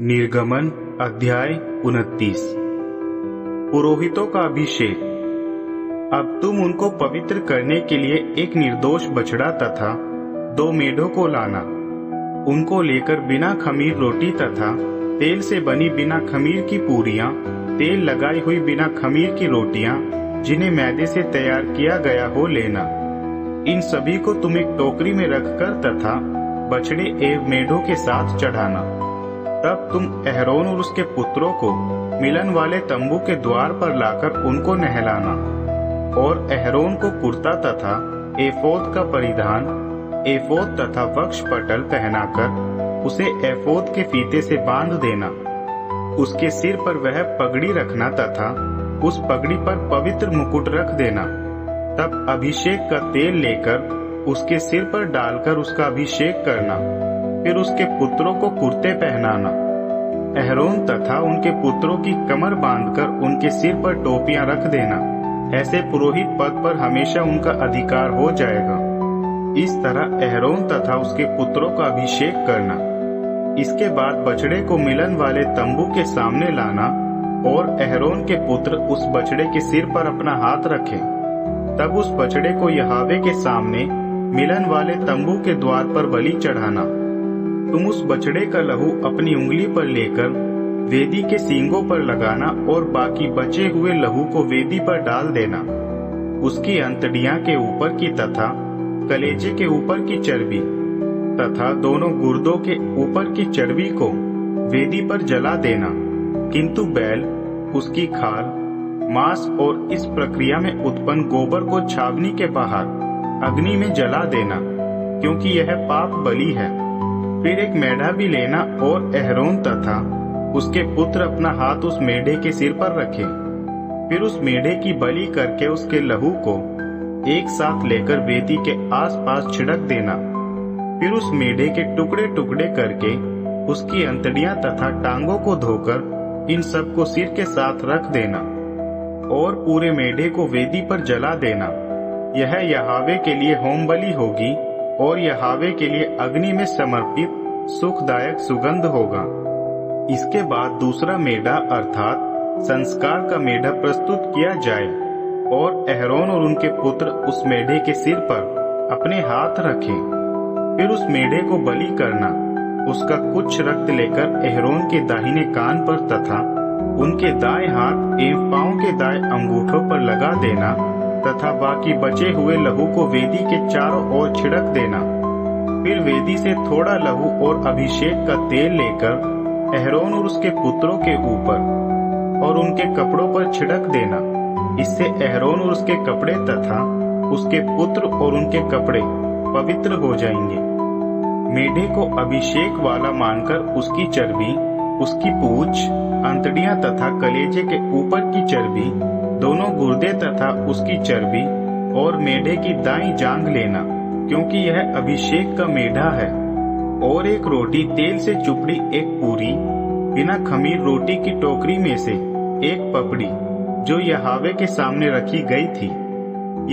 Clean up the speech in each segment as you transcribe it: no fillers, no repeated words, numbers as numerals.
निर्गमन अध्याय 29। पुरोहितों का अभिषेक। अब तुम उनको पवित्र करने के लिए एक निर्दोष बछड़ा तथा 2 मेढ़ों को लाना। उनको लेकर बिना खमीर रोटी तथा तेल से बनी बिना खमीर की पूरियां, तेल लगाई हुई बिना खमीर की रोटियां जिन्हें मैदे से तैयार किया गया हो लेना। इन सभी को तुम एक टोकरी में रखकर तथा बछड़े एवं मेढ़ों के साथ चढ़ाना। तब तुम अहरोन और उसके पुत्रों को मिलन वाले तंबू के द्वार पर लाकर उनको नहलाना और अहरोन को कुर्ता तथा एफोद का परिधान, एफोद तथा वक्ष पटल पहनाकर उसे एफोद के फीते से बांध देना। उसके सिर पर वह पगड़ी रखना तथा उस पगड़ी पर पवित्र मुकुट रख देना। तब अभिषेक का तेल लेकर उसके सिर पर डालकर उसका अभिषेक करना। फिर उसके पुत्रों को कुर्ते पहनाना। अहरोन तथा उनके पुत्रों की कमर बांधकर उनके सिर पर टोपियां रख देना। ऐसे पुरोहित पद पर हमेशा उनका अधिकार हो जाएगा। इस तरह अहरोन तथा उसके पुत्रों का अभिषेक करना। इसके बाद बछड़े को मिलन वाले तंबू के सामने लाना और अहरोन के पुत्र उस बछड़े के सिर पर अपना हाथ रखें। तब उस बछड़े को यहोवा के सामने मिलन वाले तंबू के द्वार पर बलि चढ़ाना। तुम उस बछड़े का लहू अपनी उंगली पर लेकर वेदी के सींगों पर लगाना और बाकी बचे हुए लहू को वेदी पर डाल देना। उसकी अंतड़ियां के ऊपर की तथा कलेजे के ऊपर की चर्बी तथा दोनों गुर्दों के ऊपर की चर्बी को वेदी पर जला देना। किंतु बैल, उसकी खाल, मांस और इस प्रक्रिया में उत्पन्न गोबर को छावनी के बाहर अग्नि में जला देना, क्योंकि यह पाप बलि है। फिर एक मेढ़ा भी लेना और अहरोन तथा उसके पुत्र अपना हाथ उस मेढ़े के सिर पर रखें। फिर उस मेढ़े की बलि करके उसके लहू को एक साथ लेकर वेदी के आसपास छिड़क देना। फिर उस मेढ़े के टुकड़े टुकड़े करके उसकी अंतड़ियां तथा टांगों को धोकर इन सब को सिर के साथ रख देना और पूरे मेढ़े को वेदी पर जला देना। यह यहोवा के लिए होम बलि होगी और यहोवा के लिए अग्नि में समर्पित सुखदायक सुगंध होगा। इसके बाद दूसरा मेढ़ा अर्थात संस्कार का मेढ़ा प्रस्तुत किया जाए और अहरोन और उनके पुत्र उस मेढ़े के सिर पर अपने हाथ रखें। फिर उस मेढ़े को बलि करना। उसका कुछ रक्त लेकर अहरोन के दाहिने कान पर तथा उनके दाएं हाथ एवं पांव के दाएं अंगूठों पर लगा देना तथा बाकी बचे हुए लहू को वेदी के चारों ओर छिड़क देना। फिर वेदी से थोड़ा लहू और अभिषेक का तेल लेकर अहरोन और उसके पुत्रों के ऊपर और उनके कपड़ों पर छिड़क देना। इससे अहरोन और उसके कपड़े तथा उसके पुत्र और उनके कपड़े पवित्र हो जाएंगे। मेढ़े को अभिषेक वाला मानकर उसकी चर्बी, उसकी पूंछ, अंतड़ियां तथा कलेजे के ऊपर की चर्बी, दोनों गुर्दे तथा उसकी चर्बी और मेढ़े की दाईं जांघ लेना, क्योंकि यह अभिषेक का मेढ़ा है। और एक रोटी तेल से चुपड़ी एक पूरी बिना खमीर रोटी की टोकरी में से एक पपड़ी जो यहोवा के सामने रखी गई थी।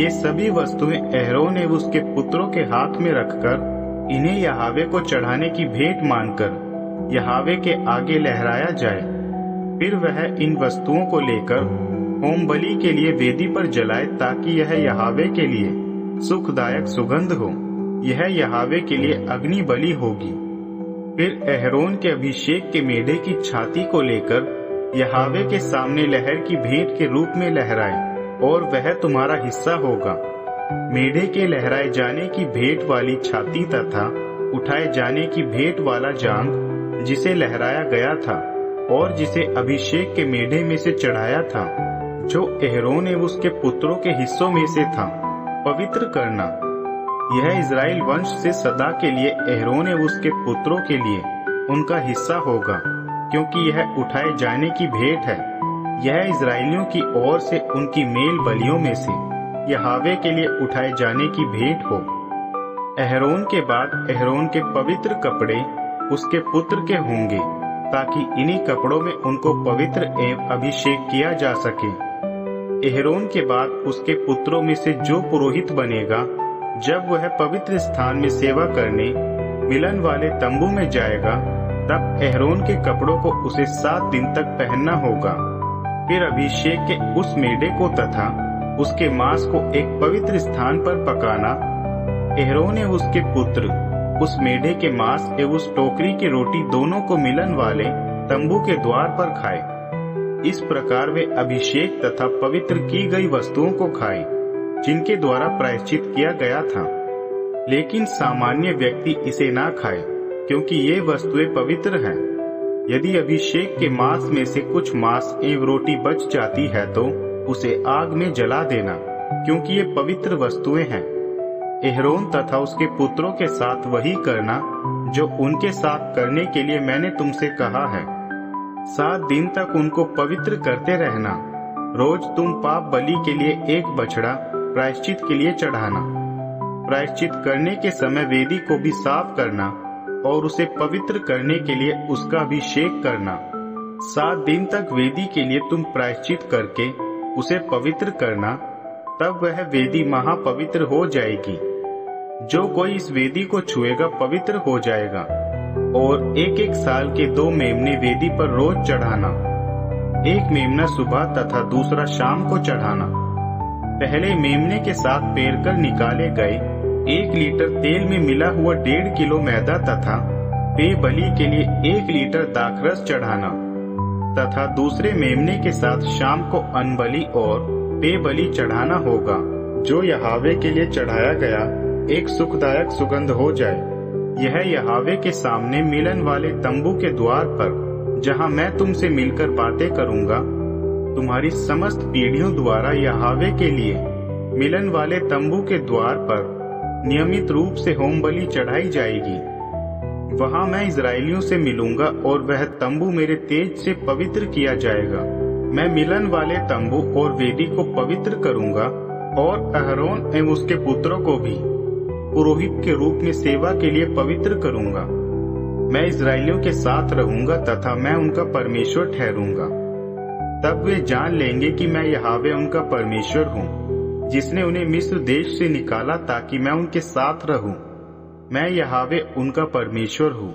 ये सभी वस्तुएं अहरोन ने उसके पुत्रों के हाथ में रखकर इन्हें यहोवा को चढ़ाने की भेंट मानकर यहोवा के आगे लहराया जाए। फिर वह इन वस्तुओं को लेकर होम बलि के लिए वेदी पर जलाए, ताकि यह यहोवा के लिए सुखदायक सुगंध हो। यह यहोवा के लिए अग्नि बलि होगी। फिर अहरोन के अभिषेक के मेढ़े की छाती को लेकर यहोवा के सामने लहर की भेंट के रूप में लहराए और वह तुम्हारा हिस्सा होगा। मेढ़े के लहराए जाने की भेंट वाली छाती तथा उठाए जाने की भेंट वाला जांघ जिसे लहराया गया था और जिसे अभिषेक के मेढ़े में से चढ़ाया था, जो अहरोन ने उसके पुत्रों के हिस्सों में से था, पवित्र करना। यह इज़राइल वंश से सदा के लिए अहरोन ने उसके पुत्रों के लिए उनका हिस्सा होगा, क्योंकि यह उठाए जाने की भेंट है। यह इज़राइलियों की ओर से उनकी मेल बलियों में से यहोवा के लिए उठाए जाने की भेंट हो। अहरोन के बाद अहरोन के पवित्र कपड़े उसके पुत्र के होंगे, ताकि इन्हीं कपड़ों में उनको पवित्र एवं अभिषेक किया जा सके। अहरोन के बाद उसके पुत्रों में से जो पुरोहित बनेगा, जब वह पवित्र स्थान में सेवा करने मिलन वाले तंबू में जाएगा, तब एहरोन के कपड़ों को उसे 7 दिन तक पहनना होगा। फिर अभिषेक के उस मेढ़े को तथा उसके मांस को एक पवित्र स्थान पर पकाना। एहरोन एवं उसके पुत्र उस मेढ़े के मांस एवं उस टोकरी की रोटी दोनों को मिलन वाले तंबू के द्वार पर खाए। इस प्रकार वे अभिषेक तथा पवित्र की गई वस्तुओं को खाए जिनके द्वारा प्रायश्चित किया गया था। लेकिन सामान्य व्यक्ति इसे ना खाए, क्योंकि ये वस्तुएं पवित्र हैं। यदि अभिषेक के मांस में से कुछ मांस एवं रोटी बच जाती है तो उसे आग में जला देना, क्योंकि ये पवित्र वस्तुएं हैं। एहरोन तथा उसके पुत्रों के साथ वही करना जो उनके साथ करने के लिए मैंने तुमसे कहा है। 7 दिन तक उनको पवित्र करते रहना। रोज तुम पाप बलि के लिए एक बछड़ा प्रायश्चित के लिए चढ़ाना। प्रायश्चित करने के समय वेदी को भी साफ करना और उसे पवित्र करने के लिए उसका अभिषेक करना। 7 दिन तक वेदी के लिए तुम प्रायश्चित करके उसे पवित्र करना, तब वह वेदी महापवित्र हो जाएगी। जो कोई इस वेदी को छुएगा पवित्र हो जाएगा। और 1-1 साल के 2 मेमने वेदी पर रोज चढ़ाना, एक मेमना सुबह तथा दूसरा शाम को चढ़ाना। पहले मेमने के साथ पेरकर निकाले गए 1 लीटर तेल में मिला हुआ 1.5 किलो मैदा तथा पेय बलि के लिए 1 लीटर दाखरस चढ़ाना, तथा दूसरे मेमने के साथ शाम को अनबलि और पेय बलि चढ़ाना होगा, जो यहावे के लिए चढ़ाया गया एक सुखदायक सुगंध हो जाए। यह यहावे के सामने मिलन वाले तंबू के द्वार पर, जहाँ मैं तुमसे मिलकर बातें करूंगा, तुम्हारी समस्त पीढ़ियों द्वारा यहावे के लिए मिलन वाले तंबू के द्वार पर नियमित रूप से होम बलि चढ़ाई जाएगी। वहां मैं इजराइलियों से मिलूंगा और वह तंबू मेरे तेज से पवित्र किया जाएगा। मैं मिलन वाले तंबू और वेदी को पवित्र करूंगा और अहरोन एवं उसके पुत्रों को भी पुरोहित के रूप में सेवा के लिए पवित्र करूंगा। मैं इजराइलियों के साथ रहूंगा तथा मैं उनका परमेश्वर ठहरूंगा। तब वे जान लेंगे कि मैं यहावे उनका परमेश्वर हूँ, जिसने उन्हें मिस्र देश से निकाला ताकि मैं उनके साथ रहूं। मैं यहावे उनका परमेश्वर हूँ।